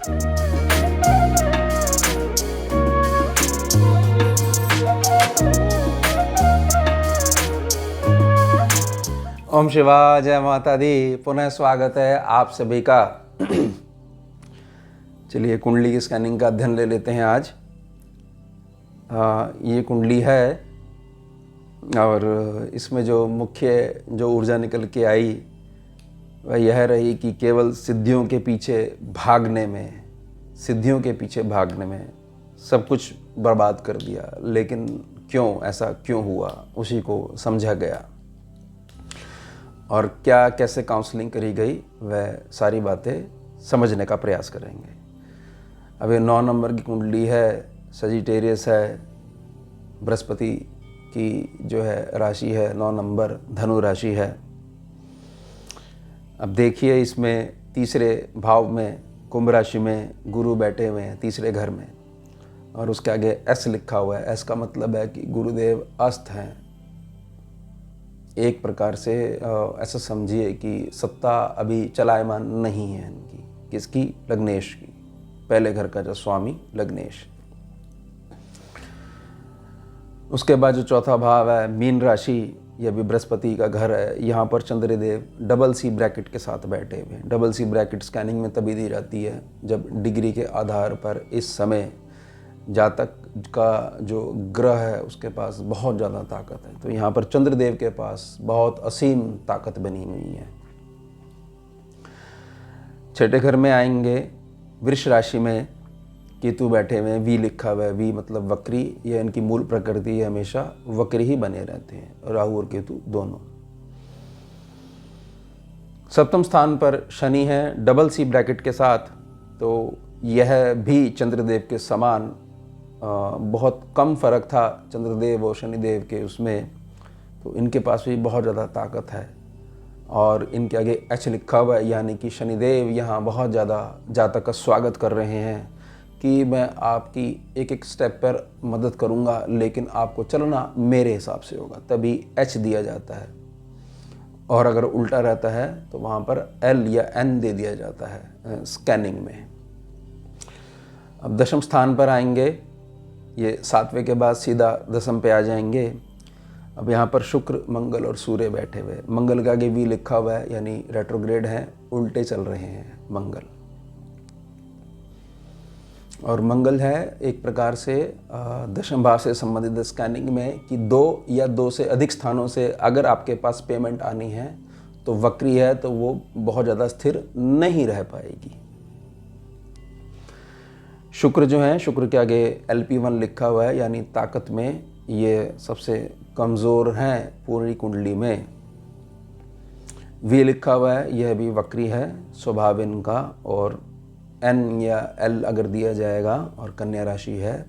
ओम शिवाय, जय माता दी। पुनः स्वागत है आप सभी का। चलिए कुंडली की स्कैनिंग का अध्ययन ले लेते हैं आज। ये कुंडली है और इसमें जो मुख्य जो ऊर्जा निकल के आई वह यह रही कि केवल सिद्धियों के पीछे भागने में सब कुछ बर्बाद कर दिया। लेकिन क्यों, ऐसा क्यों हुआ, उसी को समझा गया और क्या कैसे काउंसलिंग करी गई, वह सारी बातें समझने का प्रयास करेंगे। अब ये 9 नंबर की कुंडली है, सजिटेरियस है, बृहस्पति की जो है राशि है 9 नंबर, धनु राशि है। अब देखिए इसमें तीसरे भाव में कुंभ राशि में गुरु बैठे हुए हैं तीसरे घर में, और उसके आगे एस लिखा हुआ है। एस का मतलब है कि गुरुदेव अस्त हैं। एक प्रकार से ऐसा समझिए कि सत्ता अभी चलायमान नहीं है इनकी। किसकी? लग्नेश की, पहले घर का जो स्वामी लग्नेश। उसके बाद जो चौथा भाव है मीन राशि, यह भी बृहस्पति का घर है। यहाँ पर चंद्रदेव डबल सी ब्रैकेट के साथ बैठे हुए हैं। डबल सी ब्रैकेट स्कैनिंग में तभी दी जाती है जब डिग्री के आधार पर इस समय जातक का जो ग्रह है उसके पास बहुत ज़्यादा ताकत है। तो यहाँ पर चंद्रदेव के पास बहुत असीम ताकत बनी हुई है। छठे घर में आएंगे वृष राशि में केतु बैठे हुए हैं। वी लिखा हुआ है। वी मतलब वक्री, यह इनकी मूल प्रकृति है, हमेशा वक्री ही बने रहते हैं, राहु और केतु दोनों। सप्तम स्थान पर शनि है डबल सी ब्रैकेट के साथ। तो यह भी चंद्रदेव के समान, बहुत कम फर्क था चंद्रदेव और शनिदेव के उसमें। तो इनके पास भी बहुत ज़्यादा ताकत है और इनके आगे एच लिखा हुआ है, यानी कि शनिदेव यहाँ बहुत ज़्यादा जातक का स्वागत कर रहे हैं कि मैं आपकी एक एक स्टेप पर मदद करूँगा, लेकिन आपको चलना मेरे हिसाब से होगा, तभी एच दिया जाता है। और अगर उल्टा रहता है तो वहाँ पर एल या एन दे दिया जाता है स्कैनिंग में। अब दशम स्थान पर आएंगे, ये 7वें के बाद सीधा दशम पे आ जाएंगे। अब यहाँ पर शुक्र, मंगल और सूर्य बैठे हुए। मंगल का आगे भी लिखा हुआ है, यानी रेट्रोग्रेड है, उल्टे चल रहे हैं मंगल। और मंगल है एक प्रकार से दशम भाव से संबंधित स्कैनिंग में कि 2 या 2 से अधिक स्थानों से अगर आपके पास पेमेंट आनी है तो वक्री है, तो वो बहुत ज़्यादा स्थिर नहीं रह पाएगी। शुक्र जो है, शुक्र के आगे LP1 लिखा हुआ है, यानी ताकत में ये सबसे कमज़ोर हैं पूरी कुंडली में। वी लिखा हुआ है, यह भी वक्री है स्वभाव इनका, और N या L अगर दिया जाएगा, और कन्या राशि है,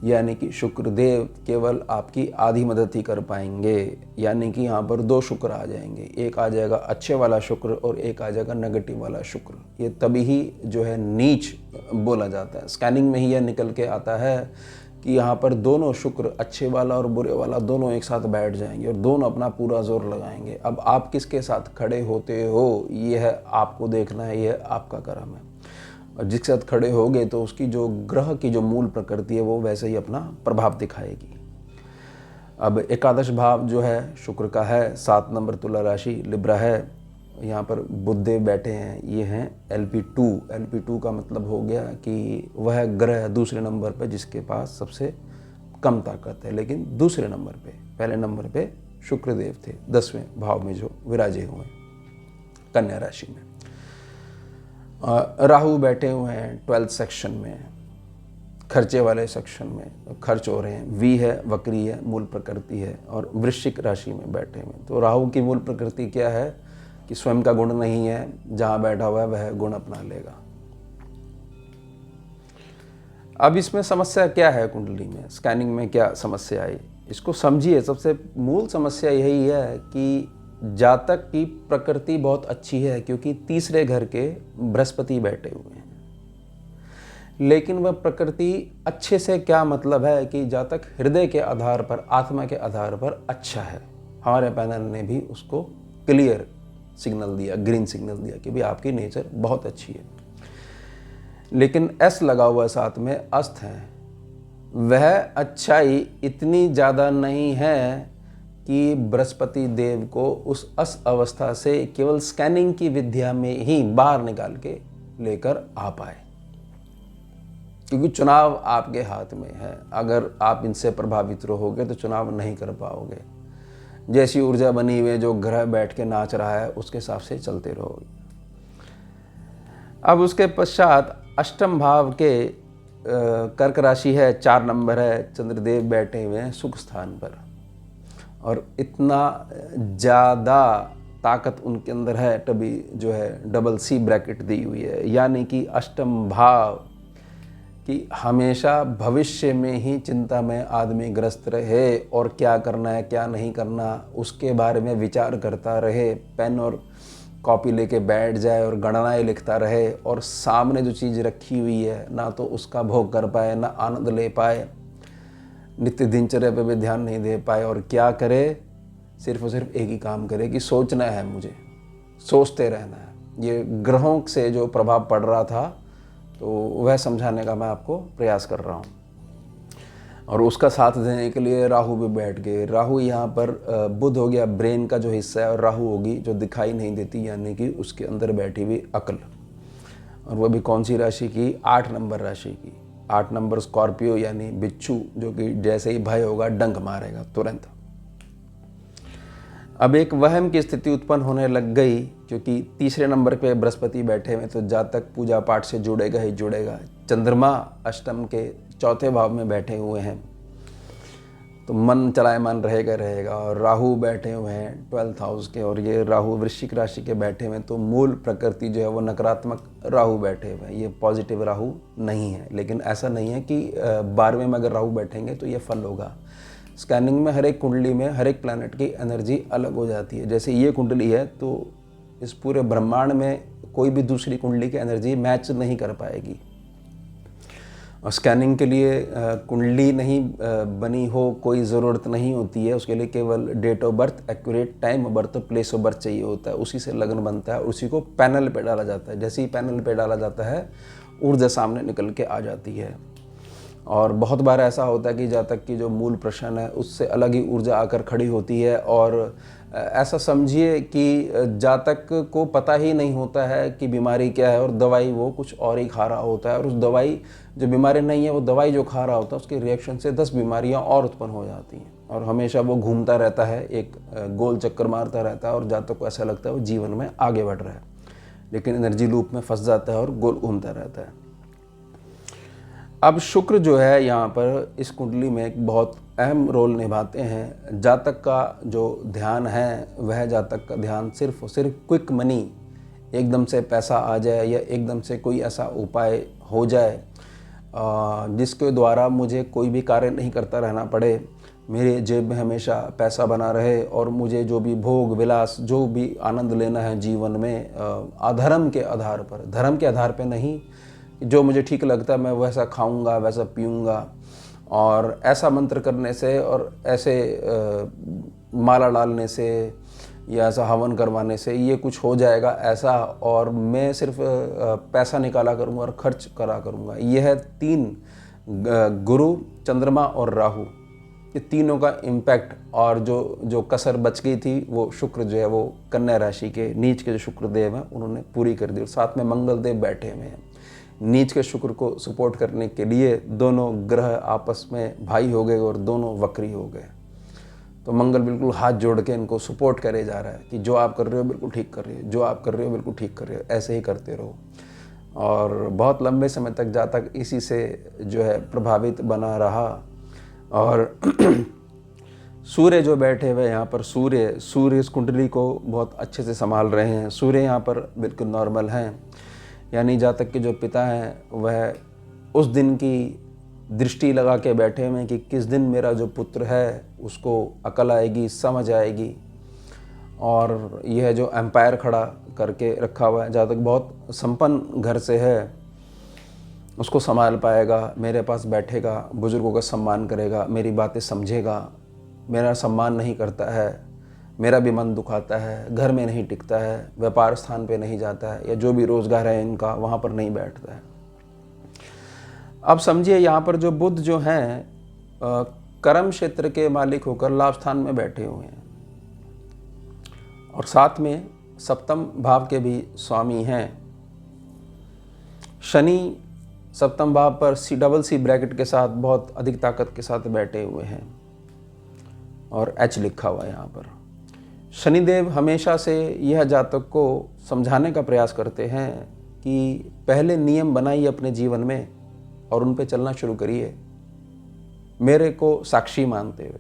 यानी कि शुक्रदेव केवल आपकी आधी मदद ही कर पाएंगे। यानी कि यहाँ पर 2 शुक्र आ जाएंगे, एक आ जाएगा अच्छे वाला शुक्र और एक आ जाएगा नेगेटिव वाला शुक्र। ये तभी ही जो है नीच बोला जाता है। स्कैनिंग में ही यह निकल के आता है कि यहाँ पर दोनों शुक्र, अच्छे वाला और बुरे वाला, दोनों एक साथ बैठ जाएंगे और दोनों अपना पूरा जोर लगाएंगे। अब आप किसके साथ खड़े होते हो यह आपको देखना है, यह आपका कर्म है। और जिसके साथ खड़े होगे तो उसकी जो ग्रह की जो मूल प्रकृति है वो वैसे ही अपना प्रभाव दिखाएगी। अब एकादश भाव जो है शुक्र का है, 7 नंबर तुला राशि लिब्रा है। यहाँ पर बुधदेव बैठे हैं, ये हैं LP2। LP2 का मतलब हो गया कि वह ग्रह दूसरे नंबर पे जिसके पास सबसे कम ताकत है, लेकिन दूसरे नंबर पे, पहले नंबर पे शुक्रदेव थे 10वें भाव में जो विराजे हुए कन्या राशि में। राहु बैठे हुए हैं 12th सेक्शन में, खर्चे वाले सेक्शन में खर्च हो रहे हैं। वी है, वक्री है, मूल प्रकृति है, और वृश्चिक राशि में बैठे हुए हैं। तो राहु की मूल प्रकृति क्या है कि स्वयं का गुण नहीं है, जहाँ बैठा हुआ है वह गुण अपना लेगा। अब इसमें समस्या क्या है कुंडली में, स्कैनिंग में क्या समस्या आई, इसको समझिए। सबसे मूल समस्या यही है कि जातक की प्रकृति बहुत अच्छी है, क्योंकि तीसरे घर के बृहस्पति बैठे हुए हैं। लेकिन वह प्रकृति अच्छे से क्या मतलब है कि जातक हृदय के आधार पर, आत्मा के आधार पर अच्छा है। हमारे पैनल ने भी उसको क्लियर सिग्नल दिया, ग्रीन सिग्नल दिया कि भाई आपकी नेचर बहुत अच्छी है। लेकिन एस लगा हुआ साथ में अस्त है। वह अच्छाई इतनी ज़्यादा नहीं है कि बृहस्पति देव को उस अस अवस्था से केवल स्कैनिंग की विद्या में ही बाहर निकाल के लेकर आ पाए, क्योंकि चुनाव आपके हाथ में है। अगर आप इनसे प्रभावित रहोगे तो चुनाव नहीं कर पाओगे। जैसी ऊर्जा बनी हुई है, जो ग्रह बैठ के नाच रहा है, उसके हिसाब से चलते रहोगे। अब उसके पश्चात अष्टम भाव के कर्क राशि है, 4 नंबर है, चंद्रदेव बैठे हुए हैं सुख स्थान पर, और इतना ज़्यादा ताकत उनके अंदर है, तभी जो है डबल सी ब्रैकेट दी हुई है, यानी कि अष्टम भाव कि हमेशा भविष्य में ही चिंता में आदमी ग्रस्त रहे और क्या करना है क्या नहीं करना उसके बारे में विचार करता रहे, पेन और कॉपी लेके बैठ जाए और गणनाएं लिखता रहे, और सामने जो चीज़ रखी हुई है ना तो उसका भोग कर पाए, ना आनंद ले पाए, नित्य दिनचर्या पे भी ध्यान नहीं दे पाए, और क्या करे, सिर्फ और सिर्फ एक ही काम करे कि सोचना है, मुझे सोचते रहना है। ये ग्रहों से जो प्रभाव पड़ रहा था तो वह समझाने का मैं आपको प्रयास कर रहा हूँ। और उसका साथ देने के लिए राहु भी बैठ गए। राहु यहाँ पर बुध हो गया ब्रेन का जो हिस्सा है, और राहु होगी जो दिखाई नहीं देती, यानी कि उसके अंदर बैठी हुई अकल। और वह भी कौन सी राशि की? 8 नंबर राशि की। 8 नंबर स्कॉर्पियो यानी बिच्छू, जो कि जैसे ही भय होगा डंक मारेगा तुरंत। अब एक वहम की स्थिति उत्पन्न होने लग गई, क्योंकि तीसरे नंबर पे बृहस्पति बैठे हुए, तो जातक पूजा पाठ से जुड़ेगा ही जुड़ेगा। चंद्रमा अष्टम के चौथे भाव में बैठे हुए हैं, तो मन चलायमान रहेगा। और राहु बैठे हुए हैं 12th हाउस के, और ये राहु वृश्चिक राशि के बैठे हुए हैं, तो मूल प्रकृति जो है वो नकारात्मक राहु बैठे हुए हैं, ये पॉजिटिव राहु नहीं है। लेकिन ऐसा नहीं है कि 12वें में अगर राहु बैठेंगे तो ये फल होगा। स्कैनिंग में हर एक कुंडली में हर एक प्लैनेट की एनर्जी अलग हो जाती है। जैसे ये कुंडली है तो इस पूरे ब्रह्मांड में कोई भी दूसरी कुंडली की एनर्जी मैच नहीं कर पाएगी। और स्कैनिंग के लिए कुंडली नहीं बनी हो कोई ज़रूरत नहीं होती है, उसके लिए केवल date of birth, accurate time of birth, place of birth चाहिए होता है। उसी से लग्न बनता है, उसी को पैनल पे डाला जाता है। जैसे ही पैनल पे डाला जाता है ऊर्जा सामने निकल के आ जाती है। और बहुत बार ऐसा होता है कि जातक की जो मूल प्रश्न है उससे अलग ही ऊर्जा आकर खड़ी होती है, और ऐसा समझिए कि जातक को पता ही नहीं होता है कि बीमारी क्या है, और दवाई वो कुछ और ही खा रहा होता है। और उस दवाई, जो बीमारी नहीं है, वो दवाई जो खा रहा होता है, उसके रिएक्शन से 10 बीमारियां और उत्पन्न हो जाती हैं। और हमेशा वो घूमता रहता है, एक गोल चक्कर मारता रहता है, और जातक को ऐसा लगता है वो जीवन में आगे बढ़ रहा है, लेकिन एनर्जी लूप में फंस जाता है और गोल घूमता रहता है। अब शुक्र जो है यहाँ पर इस कुंडली में एक बहुत अहम रोल निभाते हैं। जातक का जो ध्यान है वह जातक का ध्यान सिर्फ और सिर्फ क्विक मनी, एकदम से पैसा आ जाए या एकदम से कोई ऐसा उपाय हो जाए जिसके द्वारा मुझे कोई भी कार्य नहीं करता रहना पड़े, मेरे जेब में हमेशा पैसा बना रहे, और मुझे जो भी भोग विलास, जो भी आनंद लेना है जीवन में, अधर्म के आधार पर, धर्म के आधार पर नहीं, जो मुझे ठीक लगता है मैं वैसा खाऊंगा, वैसा पीऊंगा। और ऐसा मंत्र करने से और ऐसे माला डालने से या ऐसा हवन करवाने से ये कुछ हो जाएगा ऐसा, और मैं सिर्फ पैसा निकाला करूंगा और खर्च करा करूंगा। यह है 3 गुरु, चंद्रमा और राहु, ये तीनों का इम्पैक्ट। और जो कसर बच गई थी वो शुक्र जो है वो कन्या राशि के नीच के जो शुक्रदेव हैं उन्होंने पूरी कर दी। साथ में मंगल देव बैठे हुए हैं। नीच के शुक्र को सपोर्ट करने के लिए दोनों ग्रह आपस में भाई हो गए और दोनों वक्री हो गए। तो मंगल बिल्कुल हाथ जोड़ के इनको सपोर्ट करे जा रहा है कि जो आप कर रहे हो बिल्कुल ठीक कर रहे हो, जो आप कर रहे हो बिल्कुल ठीक कर रहे हो, ऐसे ही करते रहो। और बहुत लंबे समय तक जातक इसी से जो है प्रभावित बना रहा। और सूर्य जो बैठे हुए यहाँ पर, सूर्य इस कुंडली को बहुत अच्छे से संभाल रहे हैं। सूर्य यहाँ पर बिल्कुल नॉर्मल हैं, यानी जातक के जो पिता हैं वह उस दिन की दृष्टि लगा के बैठे हुए हैं कि किस दिन मेरा जो पुत्र है उसको अकल आएगी, समझ आएगी। और यह जो एम्पायर खड़ा करके रखा हुआ है, जातक बहुत संपन्न घर से है, उसको संभाल पाएगा, मेरे पास बैठेगा, बुजुर्गों का सम्मान करेगा, मेरी बातें समझेगा, मेरा सम्मान नहीं करता है, मेरा भी मन दुखाता है, घर में नहीं टिकता है, व्यापार स्थान पे नहीं जाता है, या जो भी रोज़गार है इनका वहाँ पर नहीं बैठता है। अब समझिए यहाँ पर जो बुध जो हैं कर्म क्षेत्र के मालिक होकर लाभ स्थान में बैठे हुए हैं और साथ में सप्तम भाव के भी स्वामी हैं। शनि सप्तम भाव पर C ब्रैकेट के साथ बहुत अधिक ताकत के साथ बैठे हुए हैं और H लिखा हुआ है यहाँ पर। शनिदेव हमेशा से यह जातक को समझाने का प्रयास करते हैं कि पहले नियम बनाइए अपने जीवन में और उन पे चलना शुरू करिए, मेरे को साक्षी मानते हुए।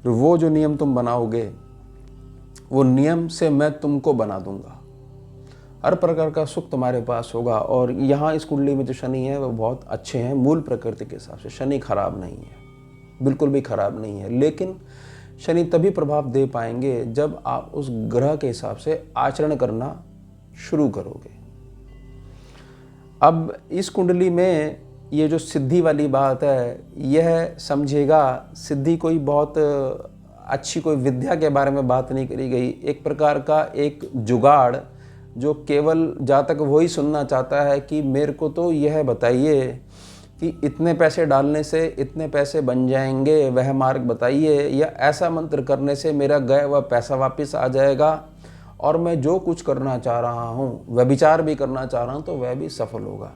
फिर वो जो नियम तुम बनाओगे वो नियम से मैं तुमको बना दूंगा, हर प्रकार का सुख तुम्हारे पास होगा। और यहाँ इस कुंडली में जो शनि है वो बहुत अच्छे हैं मूल प्रकृति के हिसाब से। शनि खराब नहीं है, बिल्कुल भी खराब नहीं है, लेकिन शनि तभी प्रभाव दे पाएंगे जब आप उस ग्रह के हिसाब से आचरण करना शुरू करोगे। अब इस कुंडली में ये जो सिद्धि वाली बात है, यह समझिएगा सिद्धि कोई बहुत अच्छी कोई विद्या के बारे में बात नहीं करी गई। एक प्रकार का एक जुगाड़ जो केवल जातक वही सुनना चाहता है कि मेरे को तो यह बताइए कि इतने पैसे डालने से इतने पैसे बन जाएंगे, वह मार्ग बताइए, या ऐसा मंत्र करने से मेरा गया हुआ पैसा वापस आ जाएगा और मैं जो कुछ करना चाह रहा हूँ, व्यभिचार भी करना चाह रहा हूँ तो वह भी सफल होगा।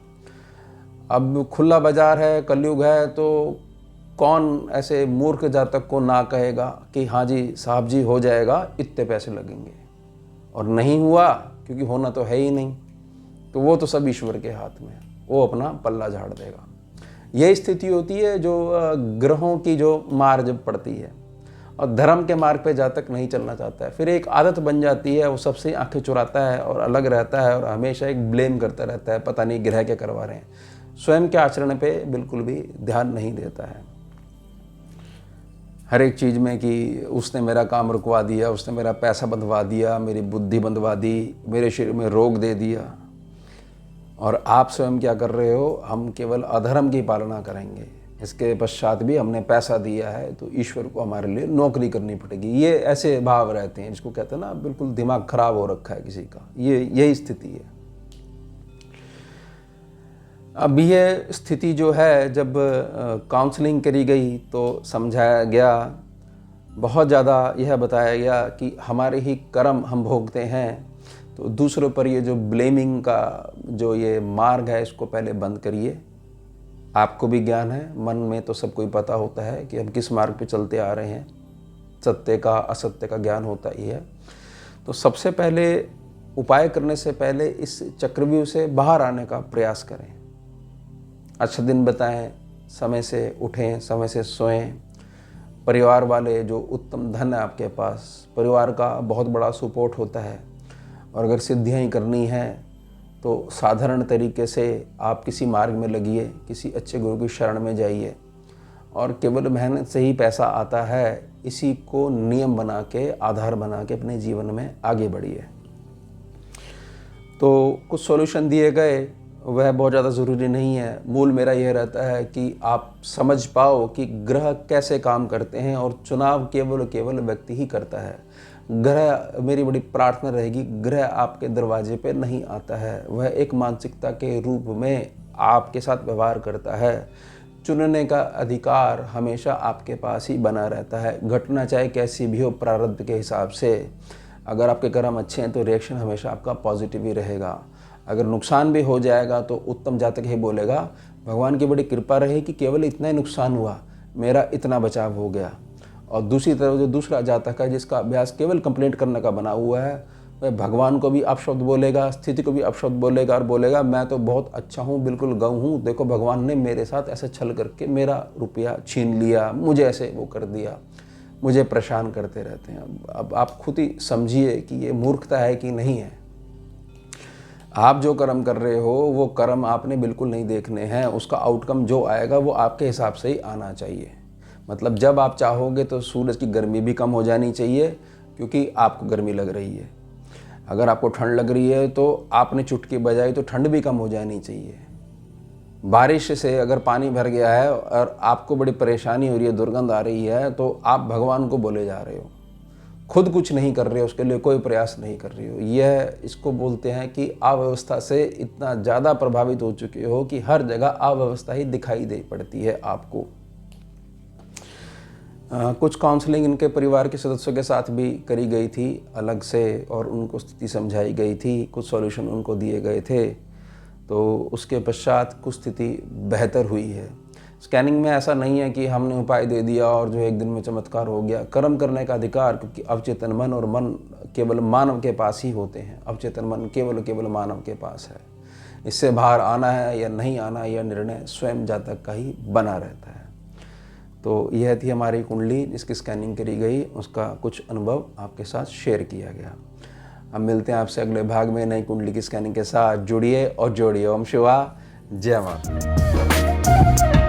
अब खुला बाजार है, कलयुग है, तो कौन ऐसे मूर्ख जातक को ना कहेगा कि हाँ जी साहब जी हो जाएगा, इतने पैसे लगेंगे, और नहीं हुआ क्योंकि होना तो है ही नहीं, तो वो तो सब ईश्वर के हाथ में, वो अपना पल्ला झाड़ देगा। यही स्थिति होती है जो ग्रहों की जो मार जब पड़ती है और धर्म के मार्ग पे जातक नहीं चलना चाहता है, फिर एक आदत बन जाती है, वो सबसे आंखें चुराता है और अलग रहता है और हमेशा एक ब्लेम करता रहता है, पता नहीं ग्रह क्या करवा रहे हैं, स्वयं के आचरण पे बिल्कुल भी ध्यान नहीं देता है। हर एक चीज़ में कि उसने मेरा काम रुकवा दिया, उसने मेरा पैसा बंधवा दिया, मेरी बुद्धि बंधवा दी, मेरे शरीर में रोग दे दिया। और आप स्वयं क्या कर रहे हो? हम केवल अधर्म की पालना करेंगे, इसके पश्चात भी हमने पैसा दिया है तो ईश्वर को हमारे लिए नौकरी करनी पड़ेगी। ये ऐसे भाव रहते हैं, जिसको कहते हैं ना बिल्कुल दिमाग खराब हो रखा है किसी का, ये यही स्थिति है। अब यह स्थिति जो है जब काउंसलिंग करी गई तो समझाया गया, बहुत ज़्यादा यह बताया गया कि हमारे ही कर्म हम भोगते हैं, तो दूसरों पर ये जो ब्लेमिंग का जो ये मार्ग है इसको पहले बंद करिए। आपको भी ज्ञान है, मन में तो सब कोई पता होता है कि हम किस मार्ग पे चलते आ रहे हैं, सत्य का असत्य का ज्ञान होता ही है। तो सबसे पहले उपाय करने से पहले इस चक्रव्यूह से बाहर आने का प्रयास करें। अच्छा दिन बताएं, समय से उठें, समय से सोएं। परिवार वाले जो उत्तम धन है आपके पास, परिवार का बहुत बड़ा सपोर्ट होता है। और अगर सिद्धियाँ ही करनी हैं तो साधारण तरीके से आप किसी मार्ग में लगिए, किसी अच्छे गुरु की शरण में जाइए, और केवल मेहनत से ही पैसा आता है, इसी को नियम बना के, आधार बना के अपने जीवन में आगे बढ़िए। तो कुछ सॉल्यूशन दिए गए, वह बहुत ज़्यादा ज़रूरी नहीं है। मूल मेरा यह रहता है कि आप समझ पाओ कि ग्रह कैसे काम करते हैं, और चुनाव केवल व्यक्ति ही करता है। ग्रह, मेरी बड़ी प्रार्थना रहेगी, ग्रह आपके दरवाजे पे नहीं आता है, वह एक मानसिकता के रूप में आपके साथ व्यवहार करता है। चुनने का अधिकार हमेशा आपके पास ही बना रहता है, घटना चाहे कैसी भी हो प्रारब्ध के हिसाब से। अगर आपके कर्म अच्छे हैं तो रिएक्शन हमेशा आपका पॉजिटिव ही रहेगा। अगर नुकसान भी हो जाएगा तो उत्तम जातक ही बोलेगा भगवान की बड़ी कृपा रही कि केवल इतना ही नुकसान हुआ, मेरा इतना बचाव हो गया। और दूसरी तरफ जो दूसरा जातक है जिसका अभ्यास केवल कंप्लेंट करने का बना हुआ है, वह भगवान को भी अपशब्द बोलेगा, स्थिति को भी अपशब्द बोलेगा और बोलेगा मैं तो बहुत अच्छा हूँ, बिल्कुल गऊ हूँ, देखो भगवान ने मेरे साथ ऐसे छल करके मेरा रुपया छीन लिया, मुझे ऐसे वो कर दिया, मुझे परेशान करते रहते हैं। अब आप खुद ही समझिए कि ये मूर्खता है कि नहीं है। आप जो कर्म कर रहे हो वो कर्म आपने बिल्कुल नहीं देखने हैं, उसका आउटकम जो आएगा वो आपके हिसाब से ही आना चाहिए। मतलब जब आप चाहोगे तो सूरज की गर्मी भी कम हो जानी चाहिए, क्योंकि आपको गर्मी लग रही है। अगर आपको ठंड लग रही है तो आपने चुटकी बजाई तो ठंड भी कम हो जानी चाहिए। बारिश से अगर पानी भर गया है और आपको बड़ी परेशानी हो रही है, दुर्गंध आ रही है, तो आप भगवान को बोले जा रहे हो। खुद कुछ नहीं कर रहे हो, उसके लिए कोई प्रयास नहीं कर रही हो। यह इसको बोलते हैं कि अव्यवस्था से इतना ज़्यादा प्रभावित हो चुके हो कि हर जगह अव्यवस्था ही दिखाई दे पड़ती है आपको। कुछ काउंसलिंग इनके परिवार के सदस्यों के साथ भी करी गई थी अलग से, और उनको स्थिति समझाई गई थी, कुछ सॉल्यूशन उनको दिए गए थे। तो उसके पश्चात कुछ स्थिति बेहतर हुई है। स्कैनिंग में ऐसा नहीं है कि हमने उपाय दे दिया और जो एक दिन में चमत्कार हो गया। कर्म करने का अधिकार, क्योंकि अवचेतन मन और मन केवल मानव के पास ही होते हैं, अवचेतन मन केवल मानव के पास है। इससे बाहर आना है या नहीं आना, यह निर्णय स्वयं जातक का ही बना रहता है। तो यह थी हमारी कुंडली जिसकी स्कैनिंग करी गई, उसका कुछ अनुभव आपके साथ शेयर किया गया। हम मिलते हैं आपसे अगले भाग में नई कुंडली की स्कैनिंग के साथ। जुड़िए और जोड़िए। ओम शिवा, जय माता।